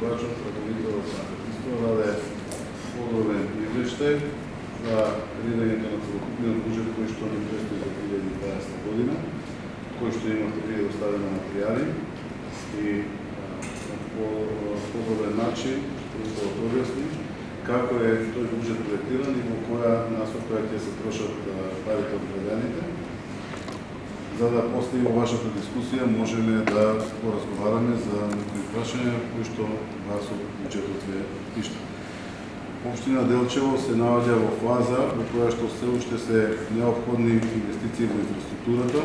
Бачов, ръководител на Христо, даде подробен извештај за реализирањето на целокупниот буџет кој што ни предстои за 2020 година, кој што имате предоставени материјали и по подробен начин што да објасни како е тој буџет проектиран и во која насока ќе се трошат парите од граѓаните. За да после во вашата дискусија можеме да поразговараме за некои прашања кои што вас од буџетот ве тишат. Општина Делчево се наоѓа во фаза во која што се уште се неопходни инвестиции во инфраструктурата,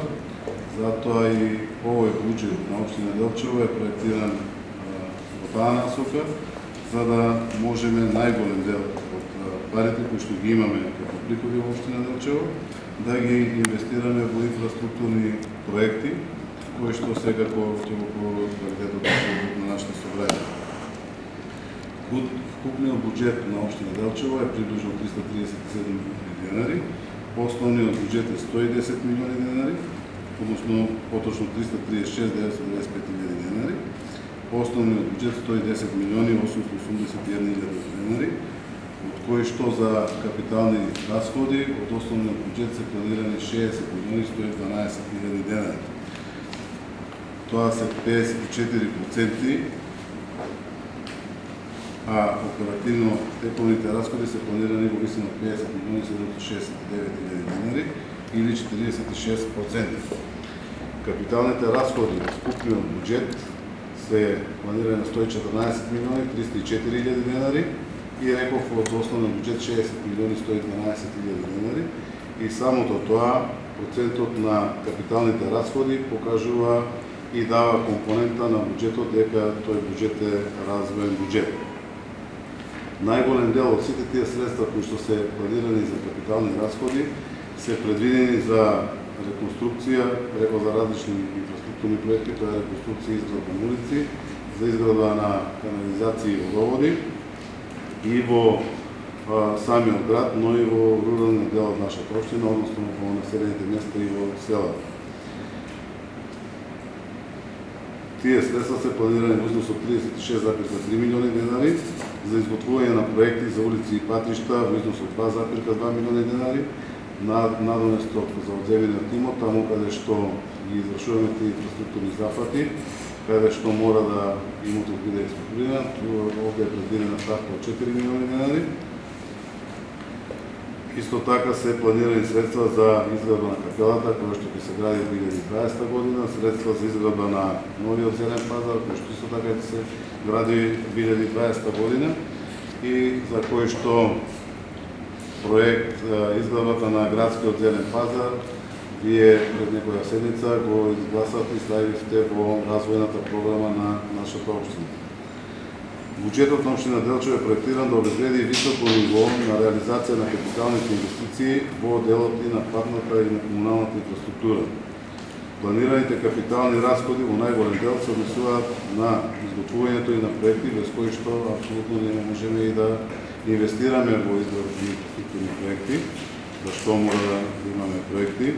затоа и овој буџет на општина Делчево е проектиран во таа насока, за да можеме најголем дел од парите кои што ги имаме како приходи во општина Делчево да ги инвестираме во инфраструктурни проекти кои што секако ќе го приведат на нашите собрања. Вкупниот буџет на општина Делчево е приближно 337 милиони денари, основниот буџет е 110 милиони денари, односно поточно 336 995 милиони денари, основниот буџет 110 милиони 881 илјади денари, од кои што за капитални расходи од основниот буџет се планирани 60 милиони 112 илјади денари. Тоа се 54%, а оперативно тековните расходи се планирани во висина 50 милиони 769 илјади денари или 46%. Капиталните расходи од вкупниот буџет се планирани на 114 милиони 304 илјади денари и реков од основен буџет 60 милиони 112 илјади денари и самото тоа процентот на капиталните расходи покажува и дава компонента на буџетот дека тој буџет е развоен буџет. Најголем дел од сите тие средства кои што се планирани за капитални расходи се предвидени за реконструкција, преку за различни инфраструктурни проекти, тоа е реконструкција и изградба на улици, за изградба на канализации и водоводи и во самиот град, но и во руралниот дел од нашата општина, односно во населените места и во селата. Тие средства се планирани во износ од 36,3 милиони денари за изготвување на проекти за улици и патишта во износ од 2,2 милиони денари, надоместок за одземениот имот, таму каде што ги извршуваме тие инфраструктурни зафати, каде што мора да имотот биде експроприиран, овде е предвидена ставка од 4 милиони денари. Исто така се планирани средства за изградба на капелата, која што ќе се гради 2020 година, средства за изградба на новиот зелен пазар, кој што исто така ќе се гради 2020 година и за кој што проект изградбата на градскиот зелен пазар вие пред некоја седница го изгласавте и ставивте во развојната програма на нашата општина. Буџетот на општина Делчево е проектиран да обезбеди високо ниво на реализација на капиталните инвестиции во делот и на патната и на комуналната инфраструктура. Планираните капитални расходи во најголем дел се однесуваат на изготвувањето и на проекти без кои што апсолутно не можеме и да инвестираме во изградни инфраструктурни проекти, зашто мора да имаме проекти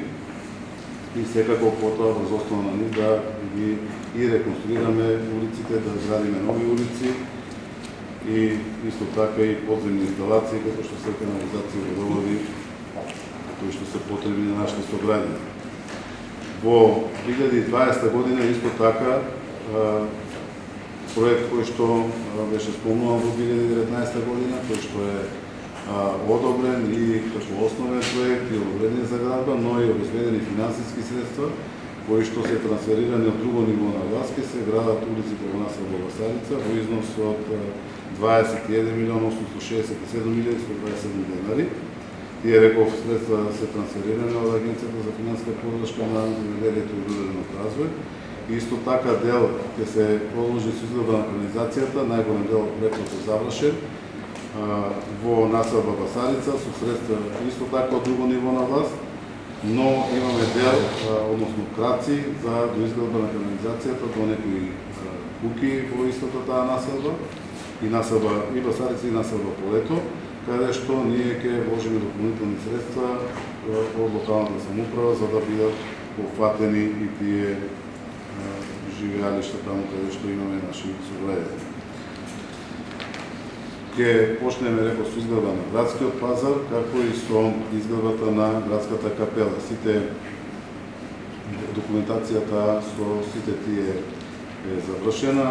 и секако потоа врз основа на нив да ги и реконструираме улиците, да градиме нови улици и исто така и подземни инсталации како што се канализации и водоводи кои што се потребни на нашите сограѓани. Во 2020 година исто така проект кој што беше спомнуван во 2019 година, кој што е одобрен и како основен проект и одобрен за градба, но и обезбедени финансиски средства кои што се трансферирани од друго ниво на власт, ќе се градат улиците во населба Басарица во износ од 21 милион 867 илјади 127 денари. Тие реков средства се трансферирани од Агенцијата за финансиска поддршка на земјоделието и руралниот развој. Исто така дел ќе се продолжи со изградба на канализацијата, најголем дел од проектот е завршен во населба Басарица со средства исто така од друго ниво на власт, но имаме дел, односно краци за доизградба на канализацијата до некои куки во истата таа населба и населба и Басарица и населба Полето, каде што ние ќе вложиме дополнителни средства од локалната самоуправа за да бидат опфатени и тие живеалишта таму каде што имаме наши сограѓани. Ќе почнеме, реков, со изградба на градскиот пазар, како и со изградбата на градската капела. Документацијата со сите тие е завршена.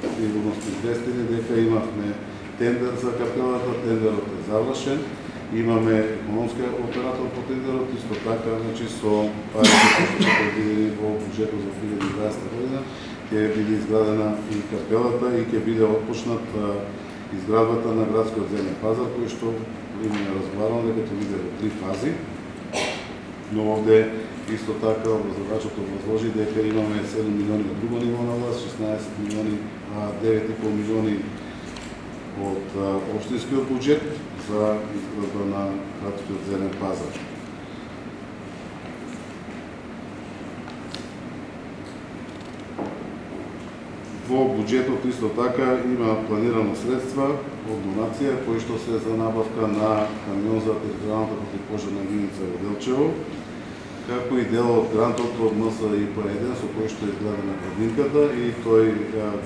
Сигурно сте известени дека имавме тендер за капелата, тендерот е завршен. Имаме економски оператор по тендерот, исто така, со парите кои се предвидени во буџетот за 2020 година, ќе биде изградена и капелата и ќе биде отпочнат изградбата на градскиот земен пазар, кој што имаме разговарано дека ќе биде во 3 фази. Но овде исто така возлагачот возложи дека имаме 7 милиони од друго ниво на власт, 16 милиони, 9,5 милиони од општинскиот буџет за изградба на градскиот зелен пазар. Во буџетот исто така има планирано средства од донација кои што се за набавка на камион за територијалната противпожарна единица во Делчево, како и дел од грантот од МСИП-1 со кој што е изградена градинката и тој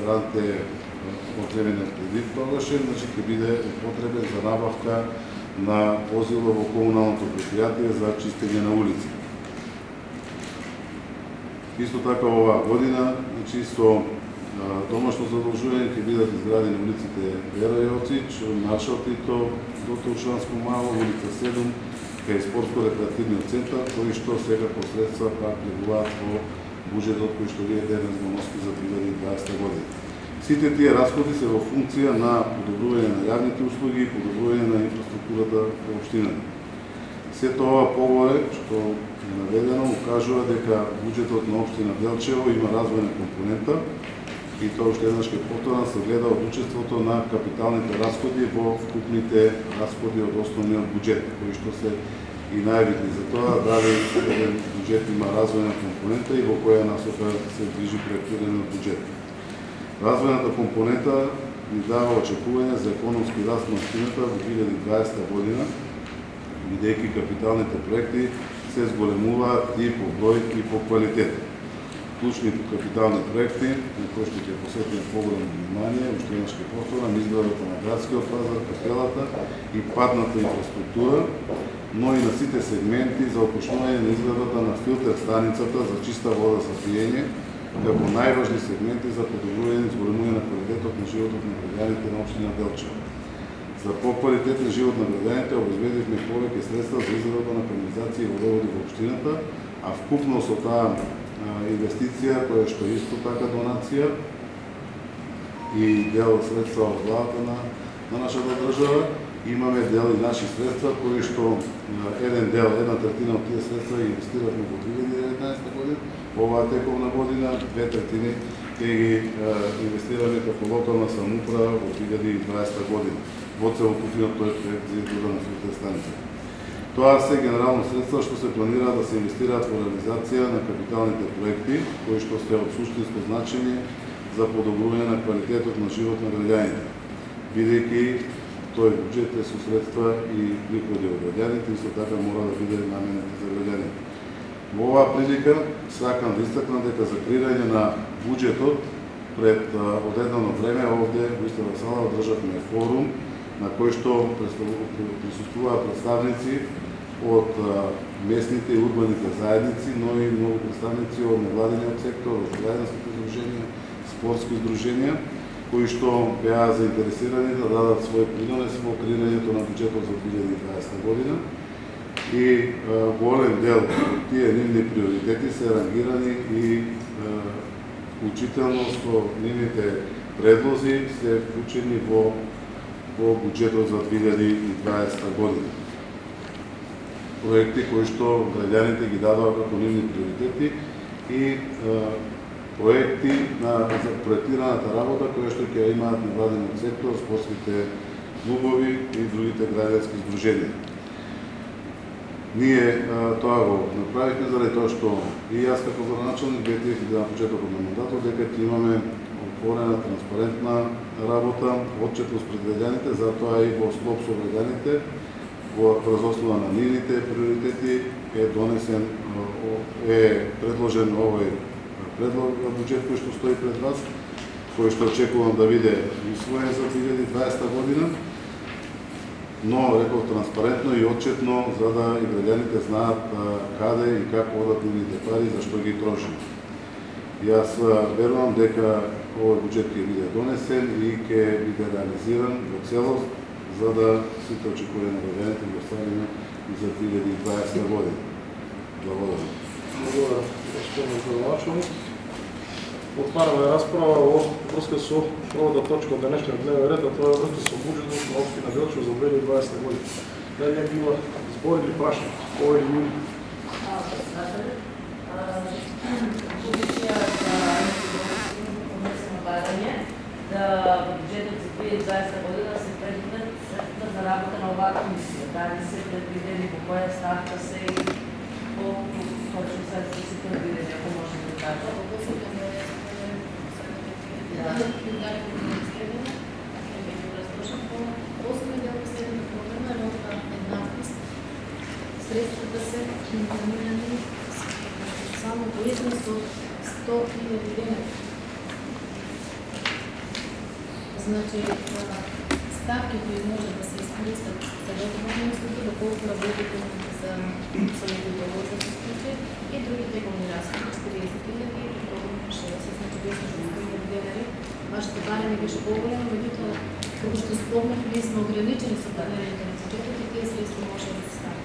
грант е одземен кредит проглашен, значи ќе биде употребен за набавка на возило во комуналното предпријатие за чистење на улици. Исто така оваа година, значи со домашно задолжување ќе бидат изградени улиците Вера Јоцич, Маршал Тито, Доктор Ушанско мало, улица 7, кај спортско-рекреативниот центар, кои што секако средства пак влегуваат во буџетот кој што вие денес го носи за 2020 година. Сите тие расходи се во функција на подобрување на јавните услуги и подобрување на инфраструктурата во општината. Сето ова погоре што е наведено укажува дека буџетот на општина Делчево има развојна компонента и тоа уште еднаш ке повторам се гледа од учеството на капиталните расходи во вкупните расходи од основниот буџет, кои што се и најбитни за тоа дали еден буџет има развојна компонента и во која насока се движи проектираниот буџет. Развојната компонента ни дава очекување за економски раст на општината во 2020 година, бидејќи капиталните проекти се зголемуваат и по број и по квалитет. Клучни капитални проекти, на кои што ќе посветиме поголемо внимание, уште еднаш ке повторам, изградбата на градскиот пазар, капелата и патната инфраструктура, но и на сите сегменти за опошнување на изградбата на филтер станицата за чиста вода за пиење, како најважни сегменти за подобрување и зголемување на квалитетот на животот на граѓаните на општина Делчево. За поквалитетен живот на граѓаните обезбедивме повеќе средства за изградба на канализација и водоводи во општината, а вкупно со таа инвестиција, која што е исто така донација и дел средства од владата на нашата држава, имаме дел и наши средства, кои што еден дел, една третина од тие средства инвестиравме во 2019 година, оваа тековна година, 2/3 ќе ги инвестираме како локална самоуправа во 2020 година во целокупниот тој проект за изградба на филтер станица. Тоа се генерално средства што се планира да се инвестираат во реализација на капиталните проекти, кои што се од суштинско значење за подобрување на квалитетот на живот на граѓаните, бидејќи тој буџет е со средства и приходи од граѓаните, исто така мора да биде наменет за граѓаните. Во оваа прилика сакам да истакнам дека за креирање на буџетот пред одредено време овде во истата сала одржавме форум на кој што присуствуваа представници од местните и урбаните заедници, но и многу представници од невладиниот сектор, од граѓанските здруженија, спортски здруженија, кои што беа заинтересирани да дадат свој принос во креирањето на буџетот за 2020 година. И голем дел од тие нивни приоритети се рангирани и вклучително со нивните предлози се вклучени во буџетот за 2020 година. Проекти кои што граѓаните ги дадоа како нивни приоритети и проекти за проектираната работа која што ќе имаат невладиниот сектор, спортските клубови и другите граѓански здруженија. Ние тоа го направивме заради тоа што и јас како градоначалник ветив на почетокот на мандатот дека ќе имаме отворена, транспарентна работа, отчетност пред граѓаните, затоа и во склоп со граѓаните, врз основа на нивните приоритети е предложен овој предлог на буџет кој што стои пред вас, кој што очекувам да биде усвоен за 2020 година, но реков транспарентно и отчетно, за да и граѓаните знаат каде и како одат нивните пари, за што ги трошим. Јас верувам дека овој буџет ќе биде донесен и ќе биде реализиран во целост, за да сите очекувања на граѓаните ги оставиме и за 2020 година. Благодарам. Благодарам, господин градоначалник. Отвараме расправа во врска со првата точка од денешниот дневен ред, а тоа е врска со буџетот на општина Делчев за 2020 година. Дали не била збор или прашање? Кој или Јули? Позиција за барање да буџетот за 2020 година се предвидат средства за работа на оваа комисија. Дали се предвидени по која ставка се и колку точно средства се предвидени, ако може да кажа. Средствата се номинирани само по износ од 100.000 денари. Значи, ставки кои може да се искористат за договорностите, доколку работите за солидовозно се случаи и други теглни разходи, 40.000 и договорно 60, значи 10.000 денари. Вашето барање беше по-големо, меѓутоа, како што спомнав, ние сме ограничени со планираните на буџетот и тие средства може да се стават.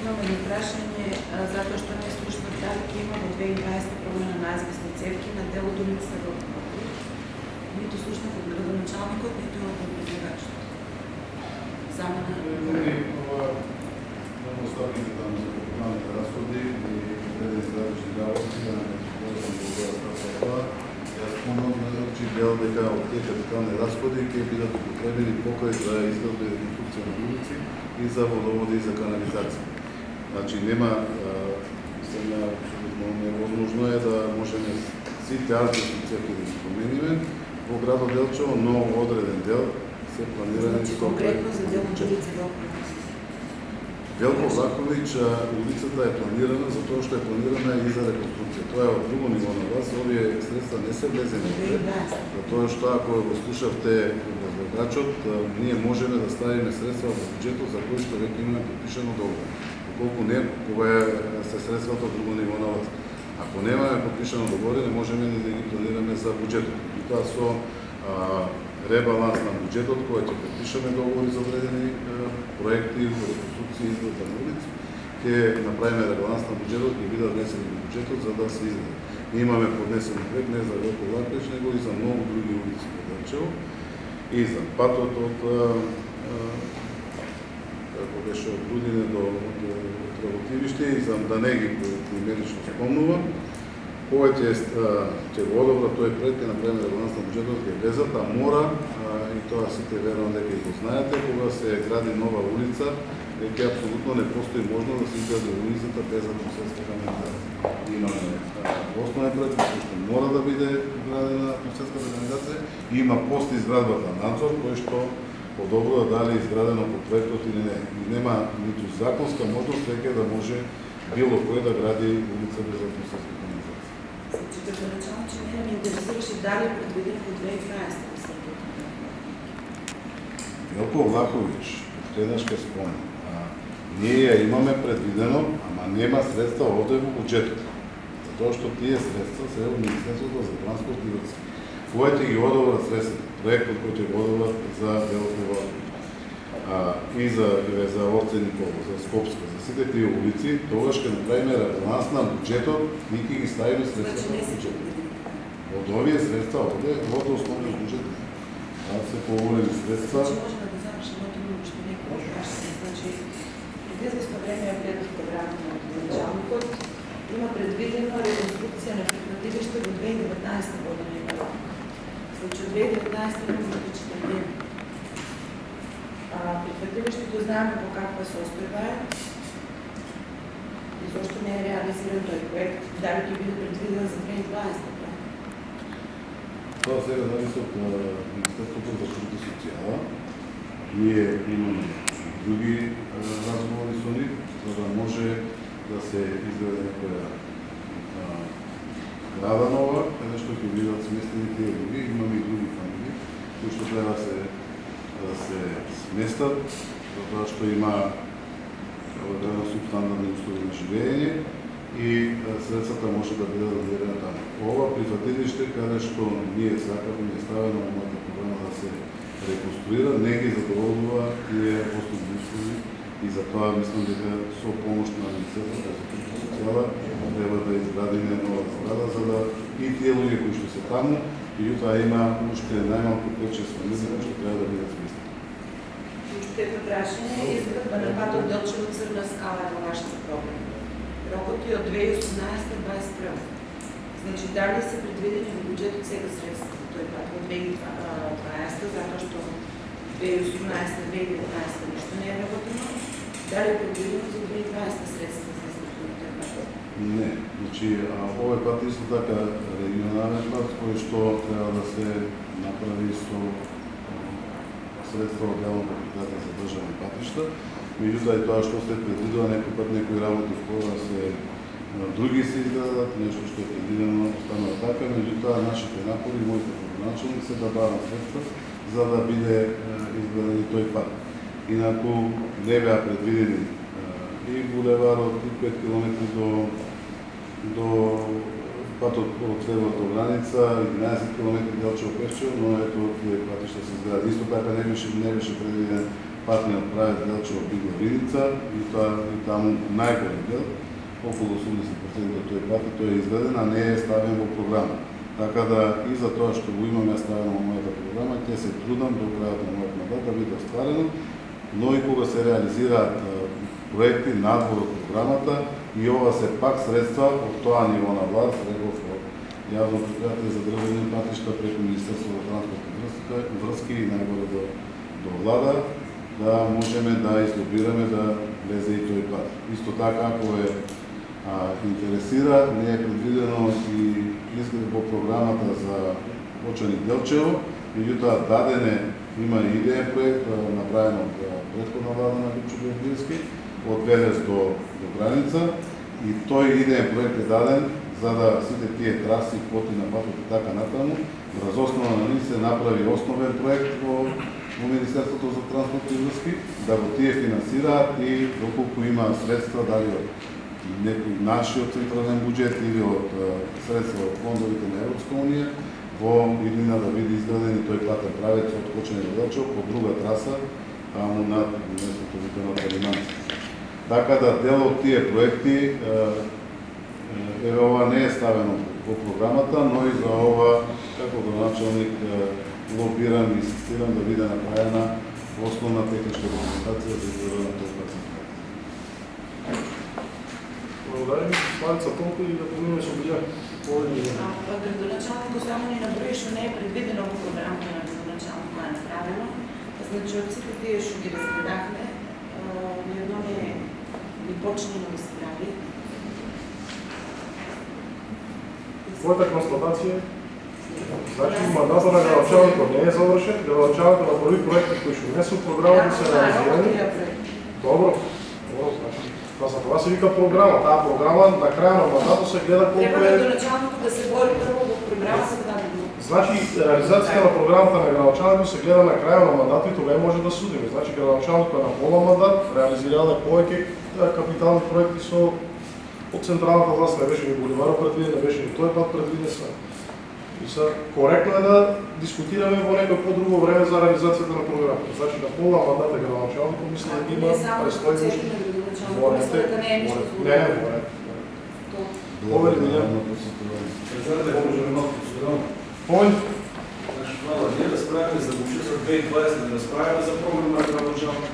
Имаме и прашање затоа што не слушнав дали ќе има во 2020 промена на азбестни цевки на дел од улица Рокмаркови. Ниту слушнав од градоначалникот, ниту од председателот. Само на ставките там за капиталните разходи и различни работи, да не това. Јас спомнам, че дел дека од тие капитални разходи ќе бидат употребени покрај за изградба и реконструкција на улици и за водоводи и за канализација. Значи нема сега абсолютно невозможно е да можеме сите азбестни цевки да ги промениме во градот Делчево, но одреден дел се планирани Значи конкретно за дел на улица Рокмаркови. Велко Влахович, улицата е планирана затоа што е планирана и за реконструкција. Тоа е од друго ниво на власт, овие средства не се влезени затоа што ако го слушавте возлагачот, ние можеме да ставиме средства во буџетот за кои што веќе имаме подпишано договор. Колку не, кога се средствата од друго ниво на власт. Ако немаме подпишано договор, не можеме ни да ги планираме за буџетот. И тоа со ребаланс на буџетот, кој ќе подпишаме договори за одредени проекти, реконструкции, изградба на улици, ќе направиме ребаланс на буџетот и бидат внесени во буџетот за да се изгради. Ние имаме поднесен проект не за Велко Влахович, него и за многу други улици во Делчево и за патот од како беше од Рудине до Работивиште и за да не ги поименично спомнувам. Овој ќе го одобра тој проект, ќе направиме ребаланс на буџетот, ќе влезат, а мора, и тоа сите верувам дека и го знаете, кога се гради нова улица, веќе апсолутно не постои можност да се изгради улицата без атмосферска канализација. Имаме основен проект, што мора да биде градена атмосферска канализација и има пост изградбата надзор, кој што подобрува дали изградено по проектот или не. И нема ниту законска можност веќе да може било кој да гради улица без атмосферска канализација. Значи, като начало, че не ме интересуваше дали е предвиден по 2020 Велко Влахович, следнаш ке спомнам. Ние ја имаме предвидено, ама нема средства овде во буџетот. Затоа што тие средства се од Министерството за транспорт и врски. Кој ќе ги одобрат средства? Проектот кој ќе го одобрат за Велко Влахович. И за Орце Николо, за Скопска, за сите тие улици, тогаш ќе направиме ребаланс на буџетот и ќе ги ставиме средства во буџетот. Од овие средства овде, од основниот буџет, се поголеми средства. Значи, може да го завршим од това, што некој каже. Значи, преди известно време ја гледав програма на началникот, има предвидена реконструкција на прихватилиште во 2019 година. Значи, од 2019 има заклучителен. Прихватилиштето знаеме по каква состојба е и зашто не е реализиран тој проект, дали ќе биде предвиден за 2020 година. Тоа сега зависи од Министерството за труд и социјала. Ние имаме други разговори со нив, за да може да се изгради некоја града нова, каде што ќе бидат сместени тие луѓе. Имаме и други фамилии кои што треба да се сместат, затоа што има одредено субстандардни услови на живење и средствата може да бидат дадена таму. Ова прифатилиште, каде што ние сакаме, е ставено во мојата програма да се реконструира, не ги задоволува тие основни услови и затоа мислам дека со помош на Министерството за труда и социјала треба да изградиме нова зграда, за да и тие луѓе кои што се таму, меѓутоа има уште најмалку 5-6 фамилии кои што треба да бидат сместени. Уште едно прашање, изградба на патот Делчево Црна скала е во вашата програма. Рокот е од 2018-2021. Значи, дали се предвидени во буџетот сега средства за тој пат во 2020, затоа што 2018-2019 ништо не е работено? Дали е предвидено за 2020 средства за изградба на тој пат? Не, значи овој пат исто така регионален пат кој што треба да се направи со средства од јавната предпријатие за државни патишта. Меѓутоа и тоа што се предвидува некој пат некои работи в која се други се изградат, нешто што е предвидено останува така, меѓутоа нашите напори, моите програмачални се да барат средства за да биде изграден тој пат. Инаку не беа предвидени и булеварот и 5 км до патот од Северот до граница, 11 км Делчево Пешчево, но ето тие патишта се изгради. Исто така не беше предвиден патниот правец Делчево Бигло-Виница и тоа и таму најголем дел, околу 80% од тој пат, тој е изграден, а не е ставен во програма. Така да и за тоа што го имаме ставено во мојата програма, ќе се трудам до крајот на мојот мандат да биде остварено, но и кога се реализираат проекти надвор од програмата и ова се пак средства од тоа ниво на власт, реков од јавно предпријатие за државни патишта преку Министерството за транспорт и врски и најгоре до влада, да можеме да излобираме да влезе и тој пат. Исто така, ако е интересира, не е предвидено и изглед во програмата за Очаник Делчево, меѓутоа дадене има и идеен проект направен од претходна влада на Липчо Белбирски од Велес до граница и тој идеен проект е даден за да сите тие траси, поти на патот и така натаму, врз основа на нив се направи основен проект во Министерството за транспорт и врски, да го тие финансираат и доколку има средства, дали од некој нашиот централен буџет или од средства од фондовите на Европска унија, во иднина да биде изграден и тој патен правец од Кочани до Делчево по друга траса, таму над местото викано Калиманци. Така да дел од тие проекти, ова не е ставено во програмата, но и за ова, како градоначалник, лобирам и инсистирам да биде направена основна техничка документација за изградба на тој патен проект. Благодарим. Славица толку и да поминеме со бија. Градоначалникот само ни наброи што не е предвидено во програмата на градоначалникот која е направено. Значи, од сите тие што ги разгледахме, едно не почнено да се прави. Мојата констатација значи мандатот на градоначалникот не е завршен, градоначалникот направи проекти кои што не се во програмата се реализирани. Добро, значи за това се вика програма. Таа програма на крај на мандатот се гледа колку Треба градоначалникот да се бори прво во програмата да го. Значи реализацијата на програмата на градоначалникот се гледа на крајот на мандатот и тогаш може да судиме. Значи градоначалникот на пола мандат реализирале повеќе капитални проекти со од централната власт, не беше ни буливарот предвиден, не беше ни тој пат предвиден се. И са коректно е да дискутираме во некој по-друго време за реализацијата на програмата. Значи на пола мандат е градоначалникот мисля да има престојност. Не, Повели да Повели? Ние разправяме за бюджет за 2020, не разправяме за програма на градоначалник.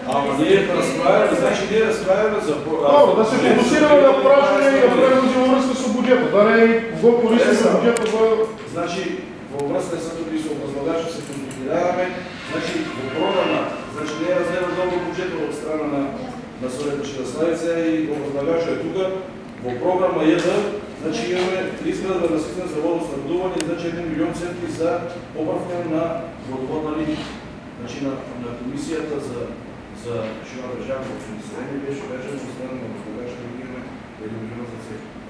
Ама ние разправяме, значи ние разправяме за Добро, да се фокусираме на прашање и да предвидиме во врска со буџетот, да не го користиме со буџетот за... Значи, во врска со туди со возлагачот се консултираме, значи во програма, значи не е разгледан добро буџетот од страна на Советот Славица и во возлагачот е тука, во програма 1, значи имаме изградба на систем за водоснабдување, значи 1 милион центри за поправка на водоводна линија. Значи на комисијата за за Шива държавно общини. Не беше вече от страна на възлагача да имаме един милион за цели.